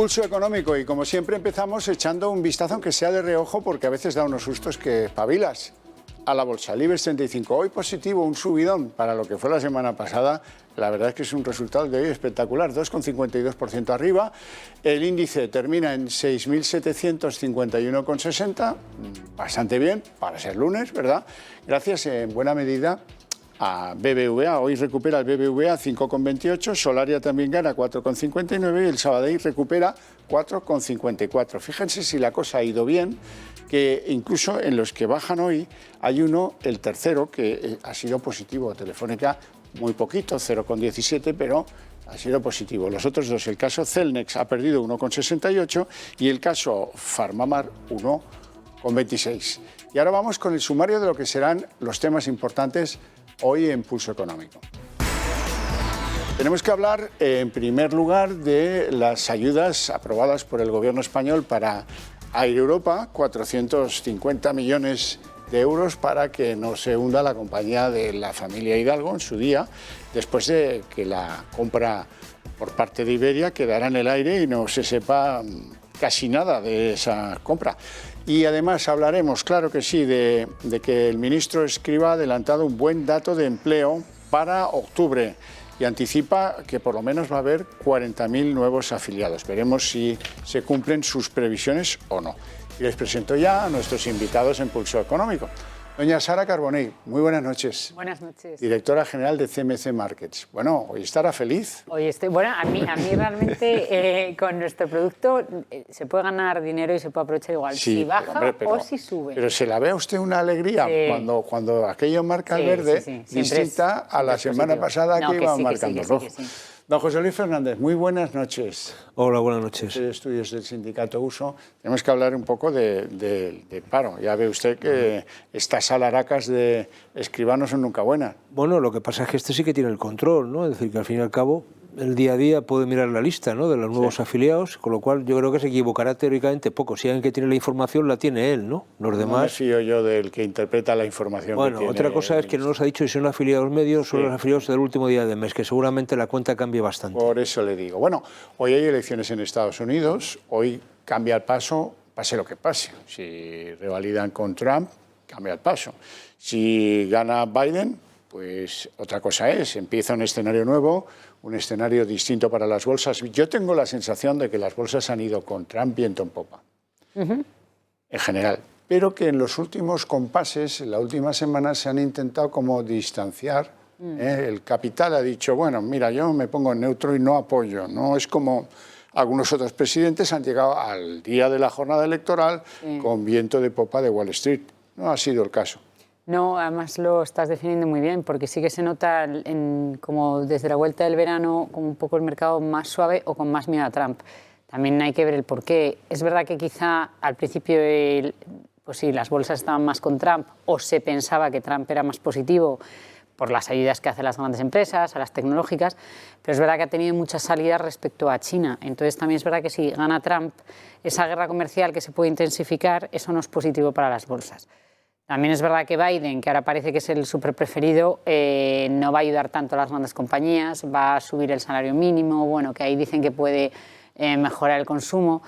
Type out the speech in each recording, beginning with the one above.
Pulso económico, y como siempre empezamos echando un vistazo, aunque sea de reojo, porque a veces da unos sustos que espabilas, a la bolsa. El IBEX 35, hoy positivo, un subidón para lo que fue la semana pasada. La verdad es que es un resultado de hoy espectacular, 2,52% arriba. El índice termina en 6.751,60, bastante bien para ser lunes, ¿verdad? Gracias en buena medida a BBVA. Hoy recupera el BBVA 5,28, Solaria también gana 4,59 y el Sabadell recupera 4,54. Fíjense si la cosa ha ido bien, que incluso en los que bajan hoy hay uno, el tercero, que ha sido positivo. Telefónica muy poquito, 0,17, pero ha sido positivo. Los otros dos, el caso Celnex ha perdido 1,68 y el caso Farmamar 1,26. Y ahora vamos con el sumario de lo que serán los temas importantes hoy en Pulso Económico. Tenemos que hablar, en primer lugar, de las ayudas aprobadas por el Gobierno español para Air Europa, 450 millones de euros para que no se hunda la compañía de la familia Hidalgo en su día, después de que la compra por parte de Iberia quedara en el aire y no se sepa casi nada de esa compra. Y además hablaremos, claro que sí, de que el ministro Escrivá ha adelantado un buen dato de empleo para octubre y anticipa que por lo menos va a haber 40.000 nuevos afiliados. Veremos si se cumplen sus previsiones o no. Y les presento ya a nuestros invitados en Pulso Económico. Doña Sara Carbonell, muy buenas noches. Buenas noches. Directora general de CMC Markets. Bueno, hoy estará feliz. Hoy estoy, bueno, a mí realmente con nuestro producto se puede ganar dinero y se puede aprovechar igual, Sí, si baja pero, o si sube. Pero se la ve a usted una alegría cuando aquello marca el verde, distinta a la semana pasada que iba marcando rojo. Don José Luis Fernández, muy buenas noches. Hola, buenas noches. De estudios del sindicato Uso. Tenemos que hablar un poco de paro. Ya ve usted que estas alaracas de Escrivá no son nunca buenas. Bueno, lo que pasa es que este sí que tiene el control, ¿no? Es decir, que al fin y al cabo, el día a día puede mirar la lista, ¿no?, de los nuevos afiliados, con lo cual yo creo que se equivocará teóricamente poco. Si alguien que tiene la información, la tiene él, ¿no? Los demás... No me fío yo del que interpreta la información que tiene. Bueno, otra cosa es que no nos ha dicho si son afiliados medios o los afiliados del último día del mes, que seguramente la cuenta cambie bastante. Por eso le digo. Bueno, hoy hay elecciones en Estados Unidos, hoy cambia el paso, pase lo que pase. Si revalidan con Trump, cambia el paso. Si gana Biden, pues otra cosa es, empieza un escenario nuevo, un escenario distinto para las bolsas. Yo tengo la sensación de que las bolsas han ido con Trump viento en popa, en general, pero que en los últimos compases, en la última semana, se han intentado como distanciar. El capital ha dicho, bueno, mira, yo me pongo en neutro y no apoyo. No es como algunos otros presidentes han llegado al día de la jornada electoral con viento de popa de Wall Street. No ha sido el caso. No, además lo estás definiendo muy bien, porque sí que se nota como desde la vuelta del verano como un poco el mercado más suave o con más miedo a Trump. También hay que ver el porqué. Es verdad que quizá al principio, pues sí, las bolsas estaban más con Trump o se pensaba que Trump era más positivo por las ayudas que hacen las grandes empresas, a las tecnológicas, pero es verdad que ha tenido muchas salidas respecto a China. Entonces también es verdad que si gana Trump, esa guerra comercial que se puede intensificar, eso no es positivo para las bolsas. También es verdad que Biden, que ahora parece que es el súper preferido, no va a ayudar tanto a las grandes compañías, va a subir el salario mínimo, bueno, que ahí dicen que puede mejorar el consumo.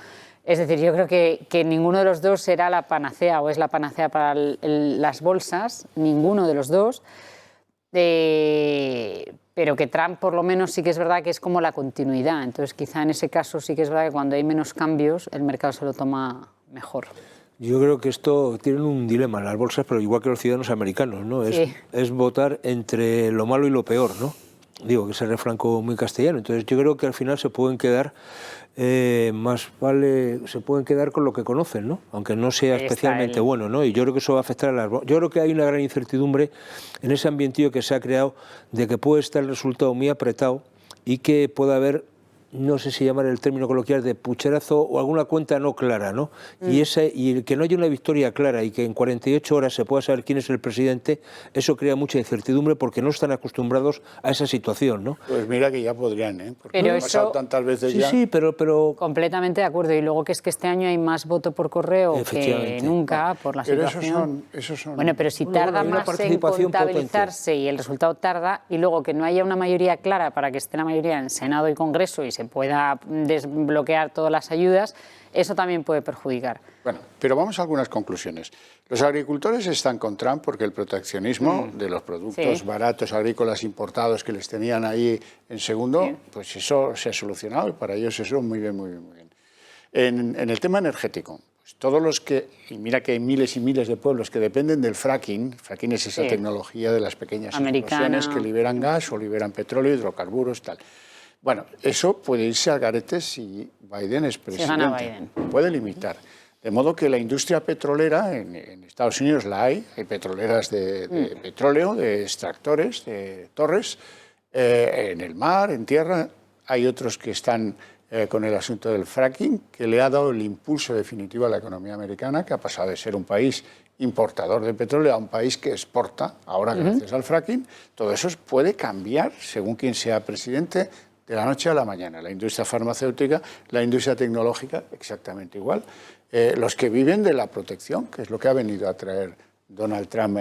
Es decir, yo creo que ninguno de los dos será la panacea o es la panacea para las bolsas, ninguno de los dos, pero que Trump por lo menos sí que es verdad que es como la continuidad. Entonces quizá en ese caso sí que es verdad que cuando hay menos cambios el mercado se lo toma mejor. Yo creo que esto tiene un dilema en las bolsas, pero igual que los ciudadanos americanos, ¿no? Es votar entre lo malo y lo peor, ¿no? Digo, que ese refrán muy castellano. Entonces yo creo que al final se pueden quedar, se pueden quedar con lo que conocen, ¿no? Aunque no sea especialmente bueno, ¿no? Y yo creo que eso va a afectar a las bolsas. Yo creo que hay una gran incertidumbre en ese ambientillo que se ha creado de que puede estar el resultado muy apretado y que pueda haber, no sé si llamar el término coloquial, de pucherazo o alguna cuenta no clara, ¿no? Y que no haya una victoria clara y que en 48 horas se pueda saber quién es el presidente, eso crea mucha incertidumbre porque no están acostumbrados a esa situación, ¿no? Pues mira que ya podrían, ¿eh? Porque pero han pasado tantas veces ya. Sí, pero... Completamente de acuerdo. Y luego que es que este año hay más voto por correo que nunca por la situación. Esos son... Bueno, pero si tarda más en contabilizarse y el resultado tarda, y luego que no haya una mayoría clara para que esté la mayoría en Senado y Congreso y se se pueda desbloquear todas las ayudas, eso también puede perjudicar. Bueno, pero vamos a algunas conclusiones. Los agricultores están con Trump porque el proteccionismo de los productos baratos agrícolas importados que les tenían ahí en segundo, pues eso se ha solucionado y para ellos eso muy bien, muy bien, muy bien. En el tema energético, pues todos los que, y mira que hay miles y miles de pueblos que dependen del fracking, fracking es esa tecnología de las pequeñas explosiones que liberan gas o liberan petróleo, hidrocarburos, tal. Bueno, eso puede irse al garete si Biden es presidente. Si gana Biden. Puede limitar. De modo que la industria petrolera, en Estados Unidos la hay petroleras de petróleo, de extractores, de torres, en el mar, en tierra. Hay otros que están con el asunto del fracking, que le ha dado el impulso definitivo a la economía americana, que ha pasado de ser un país importador de petróleo a un país que exporta, ahora gracias al fracking. Todo eso puede cambiar según quien sea presidente de la noche a la mañana. La industria farmacéutica, la industria tecnológica, exactamente igual. Los que viven de la protección, que es lo que ha venido a traer Donald Trump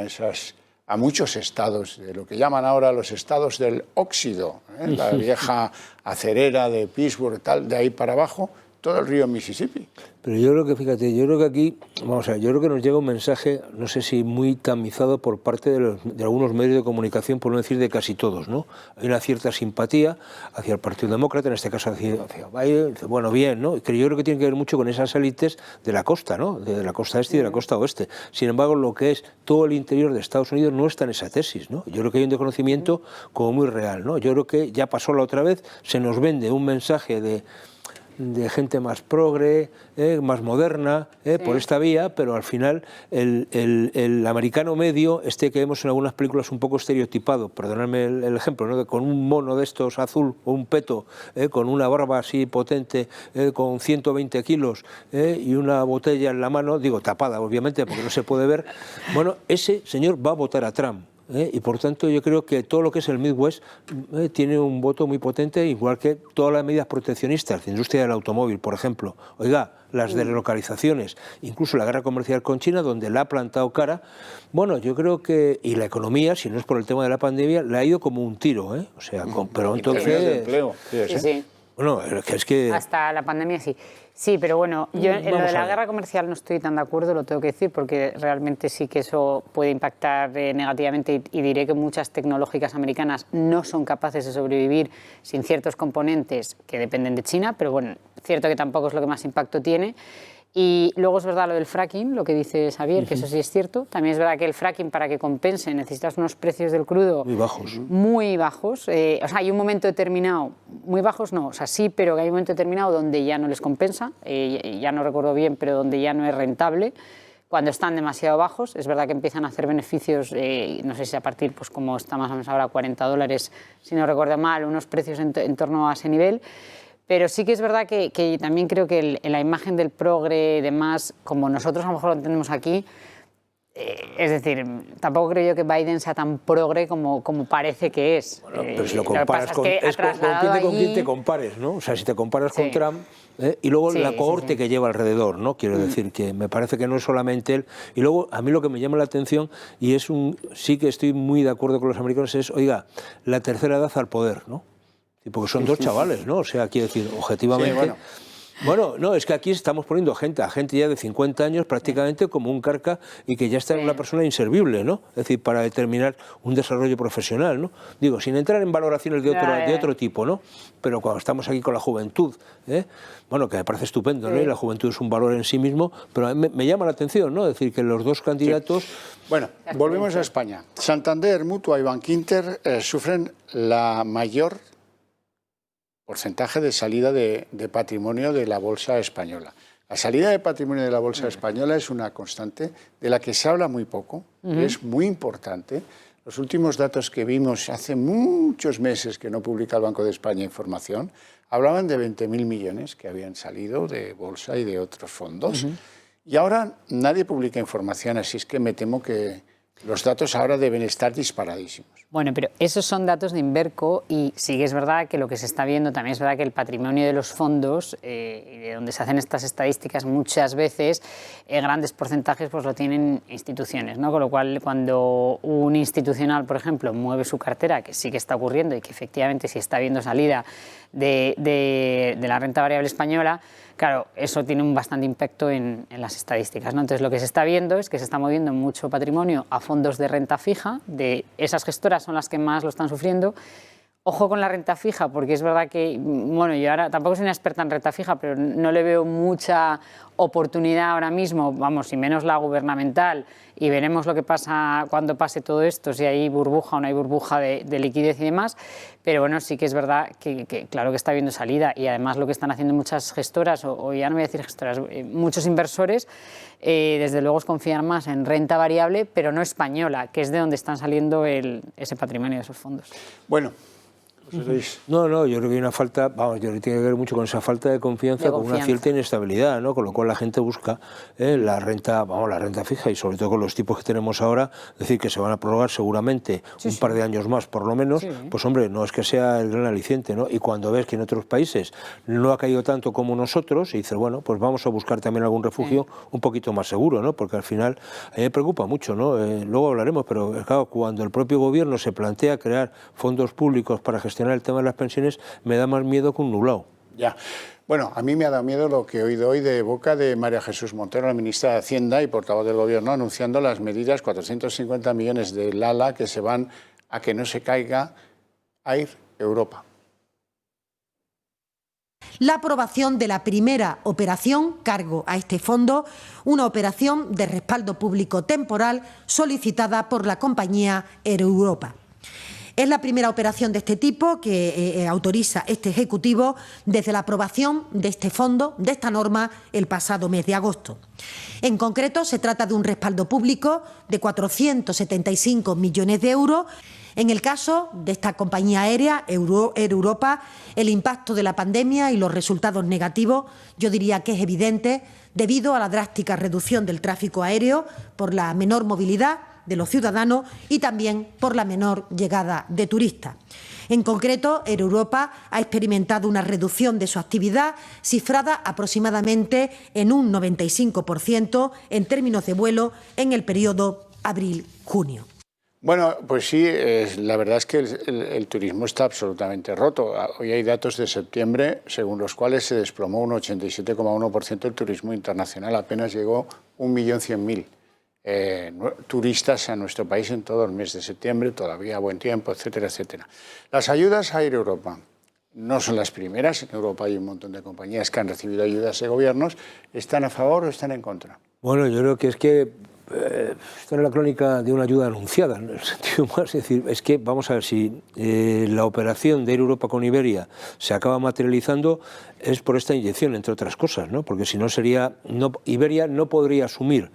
a muchos estados, de lo que llaman ahora los estados del óxido, la vieja acerera de Pittsburgh, tal, de ahí para abajo, todo el río Mississippi. Pero yo creo que, fíjate, yo creo que aquí, vamos a ver, yo creo que nos llega un mensaje, no sé si muy tamizado por parte de algunos medios de comunicación, por no decir de casi todos, ¿no? Hay una cierta simpatía hacia el Partido Demócrata, en este caso hacia Biden, bueno, bien, ¿no? Pero yo creo que tiene que ver mucho con esas élites de la costa, ¿no? De la costa este y de la costa oeste. Sin embargo, lo que es todo el interior de Estados Unidos no está en esa tesis, ¿no? Yo creo que hay un desconocimiento como muy real, ¿no? Yo creo que ya pasó la otra vez, se nos vende un mensaje de gente más progre, más moderna, por esta vía, pero al final el americano medio, que vemos en algunas películas un poco estereotipado, perdonadme el ejemplo, ¿no? Con un mono de estos azul o un peto, con una barba así potente, con 120 kilos y una botella en la mano, digo tapada obviamente porque no se puede ver, bueno, ese señor va a votar a Trump. Y por tanto yo creo que todo lo que es el Midwest tiene un voto muy potente, igual que todas las medidas proteccionistas, la industria del automóvil, por ejemplo. Oiga, las delocalizaciones, incluso la guerra comercial con China, donde la ha plantado cara. Bueno, yo creo que, y la economía, si no es por el tema de la pandemia, le ha ido como un tiro, O sea, pero entonces... De empleo. Sí. Bueno, es que... Hasta la pandemia sí. Sí, pero bueno, yo en lo de la guerra comercial no estoy tan de acuerdo, lo tengo que decir, porque realmente sí que eso puede impactar negativamente y diré que muchas tecnológicas americanas no son capaces de sobrevivir sin ciertos componentes que dependen de China, pero bueno, cierto que tampoco es lo que más impacto tiene. Y luego es verdad lo del fracking, lo que dice Xavier, que eso sí es cierto. También es verdad que el fracking, para que compense, necesitas unos precios del crudo muy bajos. Muy bajos. O sea, hay un momento determinado, muy bajos no, o sea, sí, pero que hay un momento determinado donde ya no les compensa, ya no recuerdo bien, pero donde ya no es rentable. Cuando están demasiado bajos, es verdad que empiezan a hacer beneficios, no sé si a partir, pues como está más o menos ahora, $40, si no recuerdo mal, unos precios en torno a ese nivel. Pero sí que es verdad que también creo que la imagen del progre y demás, como nosotros a lo mejor lo entendemos aquí, es decir, tampoco creo yo que Biden sea tan progre como parece que es. Bueno, pero si lo comparas con quién te compares, ¿no? O sea, si te comparas con Trump y luego la cohorte que lleva alrededor, ¿no? Quiero decir que me parece que no es solamente él. Y luego a mí lo que me llama la atención, y sí que estoy muy de acuerdo con los americanos, es, oiga, la tercera edad al poder, ¿no? Porque son dos chavales, ¿no? O sea, quiero decir, objetivamente... Sí, bueno, no, es que aquí estamos poniendo a gente ya de 50 años prácticamente como un carca y que ya está en una persona inservible, ¿no? Es decir, para determinar un desarrollo profesional, ¿no? Digo, sin entrar en valoraciones de otro tipo, ¿no? Pero cuando estamos aquí con la juventud, bueno, que me parece estupendo, ¿no? Y la juventud es un valor en sí mismo, pero me llama la atención, ¿no? Es decir, que los dos candidatos... Sí. Bueno, volvemos a España. Santander, Mutua y Bankinter sufren la mayor porcentaje de salida de patrimonio de la bolsa española. La salida de patrimonio de la bolsa española es una constante de la que se habla muy poco, que es muy importante. Los últimos datos que vimos hace muchos meses que no publica el Banco de España información, hablaban de 20.000 millones que habían salido de bolsa y de otros fondos. Y ahora nadie publica información, así es que me temo que Los datos ahora deben estar disparadísimos. Bueno, pero esos son datos de Inverco y sí que es verdad que lo que se está viendo, también es verdad que el patrimonio de los fondos, de donde se hacen estas estadísticas muchas veces, grandes porcentajes pues lo tienen instituciones, ¿no? Con lo cual, cuando un institucional, por ejemplo, mueve su cartera, que sí que está ocurriendo y que efectivamente sí está habiendo salida de la renta variable española, claro, eso tiene un bastante impacto en las estadísticas, ¿no? Entonces, lo que se está viendo es que se está moviendo mucho patrimonio a fondos de renta fija, de esas gestoras son las que más lo están sufriendo. Ojo con la renta fija, porque es verdad que, bueno, yo ahora tampoco soy una experta en renta fija, pero no le veo mucha oportunidad ahora mismo, vamos, y menos la gubernamental, y veremos lo que pasa cuando pase todo esto, si hay burbuja o no hay burbuja de liquidez y demás, pero bueno, sí que es verdad que claro que está habiendo salida, y además lo que están haciendo muchas gestoras, o ya no voy a decir gestoras, muchos inversores, desde luego es confiar más en renta variable, pero no española, que es de donde están saliendo ese patrimonio de esos fondos. Bueno. No, yo creo que hay una falta, vamos, yo creo que tiene que ver mucho con esa falta de confianza, con una cierta inestabilidad, ¿no? Con lo cual la gente busca la renta fija, y sobre todo con los tipos que tenemos ahora, es decir, que se van a prorrogar seguramente un par de años más por lo menos, pues hombre, no es que sea el gran aliciente, ¿no? Y cuando ves que en otros países no ha caído tanto como nosotros, y dices, bueno, pues vamos a buscar también algún refugio un poquito más seguro, ¿no? Porque al final a mí me preocupa mucho, ¿no? Luego hablaremos, pero claro, cuando el propio gobierno se plantea crear fondos públicos para gestionar el tema de las pensiones, me da más miedo que un nublado. Ya. Bueno, a mí me ha dado miedo lo que he oído hoy de boca de María Jesús Montero, la ministra de Hacienda y portavoz del Gobierno, anunciando las medidas, 450 millones del ALA, que se van a que no se caiga Air Europa. La aprobación de la primera operación cargo a este fondo, una operación de respaldo público temporal solicitada por la compañía Air Europa. Es la primera operación de este tipo que autoriza este Ejecutivo desde la aprobación de este fondo, de esta norma, el pasado mes de agosto. En concreto, se trata de un respaldo público de 475 millones de euros. En el caso de esta compañía aérea, Air Europa, el impacto de la pandemia y los resultados negativos, yo diría que es evidente debido a la drástica reducción del tráfico aéreo por la menor movilidad de los ciudadanos y también por la menor llegada de turistas. En concreto, Air Europa ha experimentado una reducción de su actividad cifrada aproximadamente en un 95% en términos de vuelo en el periodo abril-junio. Bueno, pues sí, la verdad es que el turismo está absolutamente roto. Hoy hay datos de septiembre según los cuales se desplomó un 87,1% el turismo internacional. Apenas llegó 1.100.000 turistas a nuestro país en todo el mes de septiembre, todavía buen tiempo, etcétera, etcétera. Las ayudas a Air Europa no son las primeras. En Europa hay un montón de compañías que han recibido ayudas de gobiernos. ¿Están a favor o están en contra? Bueno, yo creo que es que esto es la crónica de una ayuda anunciada, en el sentido más, es decir, es que vamos a ver si la operación de Air Europa con Iberia se acaba materializando es por esta inyección, entre otras cosas, ¿no? Porque si no sería, Iberia no podría asumir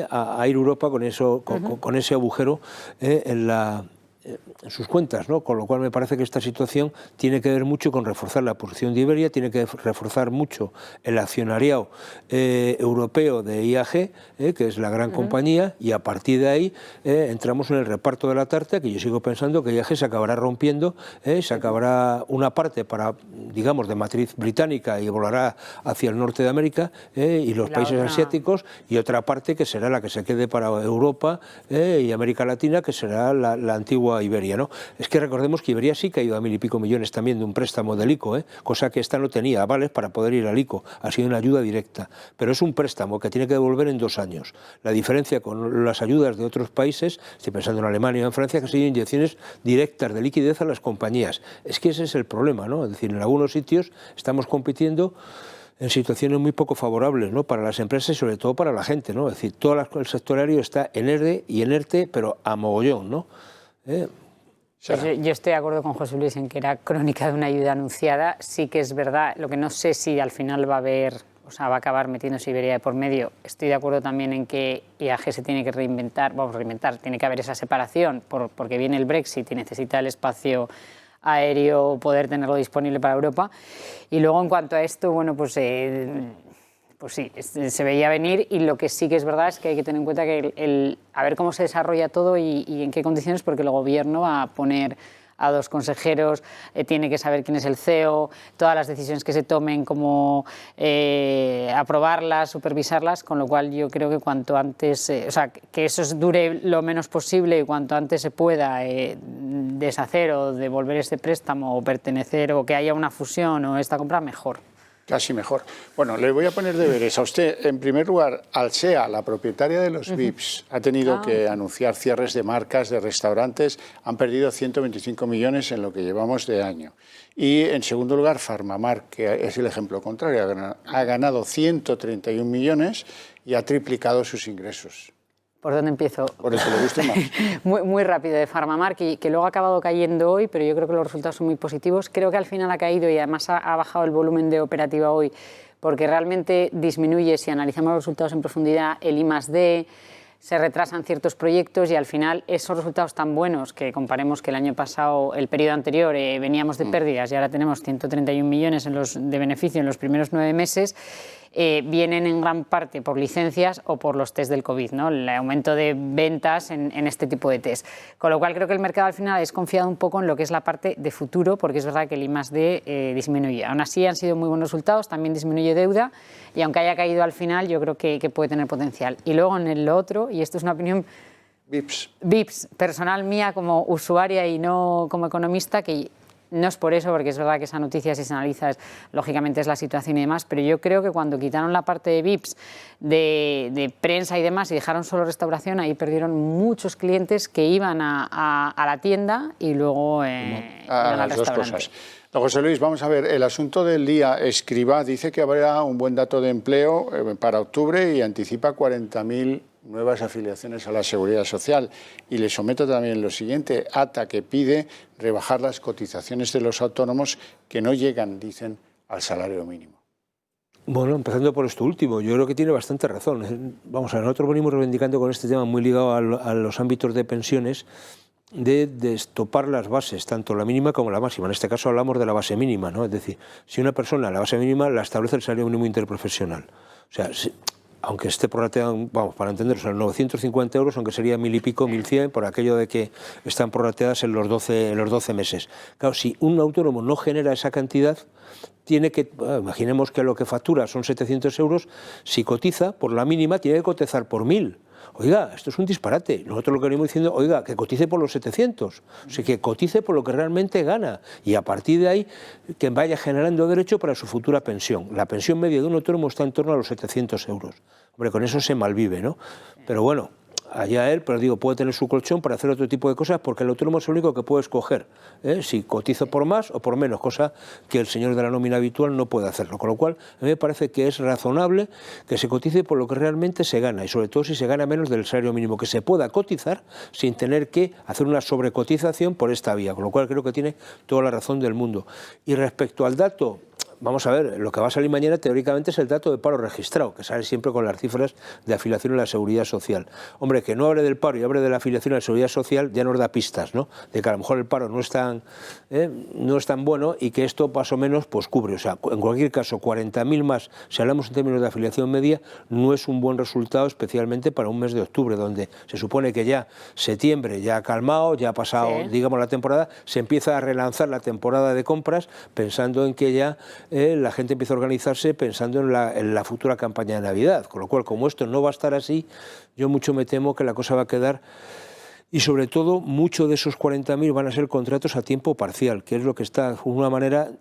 a Air Europa con eso, con ese agujero en sus cuentas, ¿no? Con lo cual me parece que esta situación tiene que ver mucho con reforzar la posición de Iberia, tiene que reforzar mucho el accionariado europeo de IAG, que es la gran compañía, y a partir de ahí entramos en el reparto de la tarta, que yo sigo pensando que IAG se acabará rompiendo, se acabará una parte para, digamos, de matriz británica y volará hacia el norte de América y los países asiáticos, y otra parte que será la que se quede para Europa y América Latina, que será la antigua Iberia, ¿no? Es que recordemos que Iberia sí que ha ido a 1.000 y pico millones también de un préstamo del ICO, cosa que esta no tenía avales para poder ir al ICO, ha sido una ayuda directa, pero es un préstamo que tiene que devolver en 2 años. La diferencia con las ayudas de otros países, estoy pensando en Alemania o en Francia, que han sido inyecciones directas de liquidez a las compañías. Es que ese es el problema, ¿no? Es decir, en algunos sitios estamos compitiendo en situaciones muy poco favorables, ¿no? Para las empresas y sobre todo para la gente, ¿no? Es decir, todo el sector aéreo está en ERTE y en ERTE, pero a mogollón, ¿no? Pues yo estoy de acuerdo con José Luis en que era crónica de una ayuda anunciada. Sí que es verdad, lo que no sé si al final va a haber, o sea, va a acabar metiéndose Iberia de por medio. Estoy de acuerdo también en que IAG se tiene que reinventar, tiene que haber esa separación porque viene el Brexit y necesita el espacio aéreo poder tenerlo disponible para Europa. Y luego en cuanto a esto, bueno, pues pues sí, se veía venir, y lo que sí que es verdad es que hay que tener en cuenta que a ver cómo se desarrolla todo y en qué condiciones, porque el gobierno va a poner a 2 consejeros, tiene que saber quién es el CEO, todas las decisiones que se tomen, cómo aprobarlas, supervisarlas, con lo cual yo creo que cuanto antes, o sea, que eso dure lo menos posible y cuanto antes se pueda deshacer o devolver este préstamo o pertenecer, o que haya una fusión o esta compra, mejor. Casi mejor. Bueno, le voy a poner deberes a usted. En primer lugar, Alsea, la propietaria de los VIPs, ha tenido que anunciar cierres de marcas, de restaurantes. Han perdido 125 millones en lo que llevamos de año. Y en segundo lugar, Farmamar, que es el ejemplo contrario, ha ganado 131 millones y ha triplicado sus ingresos. ¿Por dónde empiezo? Por eso le gusta más. Muy rápido, de Farmamar, que luego ha acabado cayendo hoy, pero yo creo que los resultados son muy positivos. Creo que al final ha caído y además ha bajado el volumen de operativa hoy, porque realmente disminuye, si analizamos los resultados en profundidad, el I+D, se retrasan ciertos proyectos y al final esos resultados tan buenos, que comparemos que el año pasado, el periodo anterior, veníamos de pérdidas y ahora tenemos 131 millones de beneficio en los primeros 9 meses, vienen en gran parte por licencias o por los test del COVID, ¿no? El aumento de ventas en este tipo de test. Con lo cual creo que el mercado al final ha desconfiado un poco en lo que es la parte de futuro, porque es verdad que el I+D disminuye. Aún así han sido muy buenos resultados, también disminuye deuda y aunque haya caído al final yo creo que puede tener potencial. Y luego en el otro, y esto es una opinión VIPs, personal mía como usuaria y no como economista, que no es por eso, porque es verdad que esa noticia, si se analiza, lógicamente es la situación y demás, pero yo creo que cuando quitaron la parte de VIPs, de prensa y demás, y dejaron solo restauración, ahí perdieron muchos clientes que iban a la tienda y luego iban al restaurante. Dos cosas. José Luis, vamos a ver, el asunto del día. Escribá dice que habrá un buen dato de empleo para octubre y anticipa 40.000 nuevas afiliaciones a la Seguridad Social. Y le someto también lo siguiente, ATA, que pide rebajar las cotizaciones de los autónomos que no llegan, dicen, al salario mínimo. Bueno, empezando por esto último, yo creo que tiene bastante razón. Vamos a ver, nosotros venimos reivindicando con este tema muy ligado a los ámbitos de pensiones, de destopar las bases, tanto la mínima como la máxima. En este caso hablamos de la base mínima, ¿no? Es decir, si una persona, la base mínima la establece el salario mínimo interprofesional. O sea, aunque esté prorrateado, vamos, para entenderlo, son 950 euros, aunque sería 1.000 y pico, 1.100, por aquello de que están prorrateadas en los 12 meses. Claro, si un autónomo no genera esa cantidad, tiene que, imaginemos que lo que factura son 700 euros, si cotiza por la mínima, tiene que cotizar por 1.000. Oiga, esto es un disparate. Nosotros lo que venimos diciendo, oiga, que cotice por los 700, o sea, que cotice por lo que realmente gana y a partir de ahí que vaya generando derecho para su futura pensión. La pensión media de un autónomo está en torno a los 700 euros. Hombre, con eso se malvive, ¿no? Pero bueno, allá él, pero digo, puede tener su colchón para hacer otro tipo de cosas porque el autónomo es el único que puede escoger, si cotizo por más o por menos, cosa que el señor de la nómina habitual no puede hacerlo. Con lo cual, a mí me parece que es razonable que se cotice por lo que realmente se gana y sobre todo si se gana menos del salario mínimo, que se pueda cotizar sin tener que hacer una sobrecotización por esta vía, con lo cual creo que tiene toda la razón del mundo. Y respecto al dato, vamos a ver, lo que va a salir mañana teóricamente es el dato de paro registrado, que sale siempre con las cifras de afiliación a la Seguridad Social. Hombre, que no hable del paro y hable de la afiliación a la Seguridad Social ya nos da pistas, ¿no? De que a lo mejor el paro no es tan bueno y que esto más o menos pues cubre. O sea, en cualquier caso, 40.000 más, si hablamos en términos de afiliación media, no es un buen resultado, especialmente para un mes de octubre, donde se supone que ya septiembre ya ha calmado, ya ha pasado, digamos, la temporada, se empieza a relanzar la temporada de compras pensando en que ya la gente empieza a organizarse pensando en la futura campaña de Navidad, con lo cual, como esto no va a estar así, yo mucho me temo que la cosa va a quedar, y sobre todo, muchos de esos 40.000 van a ser contratos a tiempo parcial, que es lo que está, de alguna manera,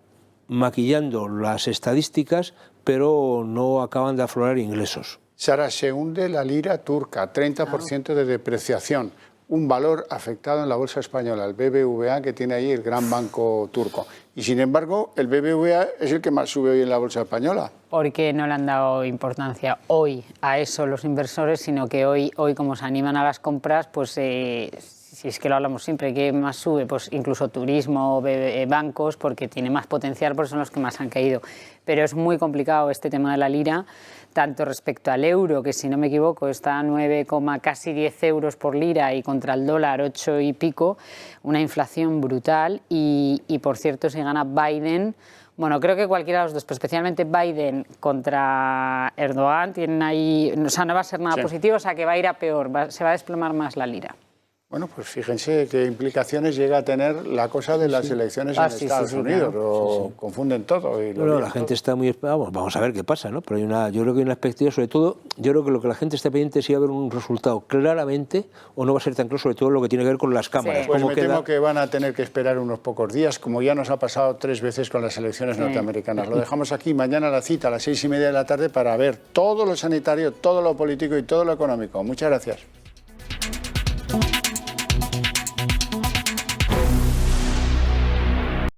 maquillando las estadísticas, pero no acaban de aflorar ingresos. Sara, se hunde la lira turca, 30% de depreciación. Un valor afectado en la bolsa española, el BBVA, que tiene ahí el gran banco turco. Y sin embargo, el BBVA es el que más sube hoy en la bolsa española. Porque no le han dado importancia hoy a eso los inversores, sino que hoy como se animan a las compras, pues si es que lo hablamos siempre, que más sube, pues incluso turismo, bancos, porque tiene más potencial, porque son los que más han caído. Pero es muy complicado este tema de la lira, tanto respecto al euro, que si no me equivoco está a 9, casi 10 euros por lira y contra el dólar 8 y pico, una inflación brutal y por cierto si gana Biden Bueno, creo que cualquiera de los dos, pero especialmente Biden contra Erdogan, tienen ahí, o sea, no va a ser nada positivo, o sea, que va a ir a peor, se va a desplomar más la lira. Bueno, pues fíjense qué implicaciones llega a tener la cosa de las elecciones en Estados Unidos. Claro. Confunden todo. Y la gente está muy... Vamos a ver qué pasa, ¿no? Pero yo creo que hay una expectativa, sobre todo, yo creo que lo que la gente está pendiente es si va a haber un resultado claramente o no va a ser tan claro, sobre todo lo que tiene que ver con las cámaras. Sí. Pues me temo que van a tener que esperar unos pocos días, como ya nos ha pasado 3 veces con las elecciones norteamericanas. Lo dejamos aquí, mañana la cita a las 6:30 de la tarde para ver todo lo sanitario, todo lo político y todo lo económico. Muchas gracias.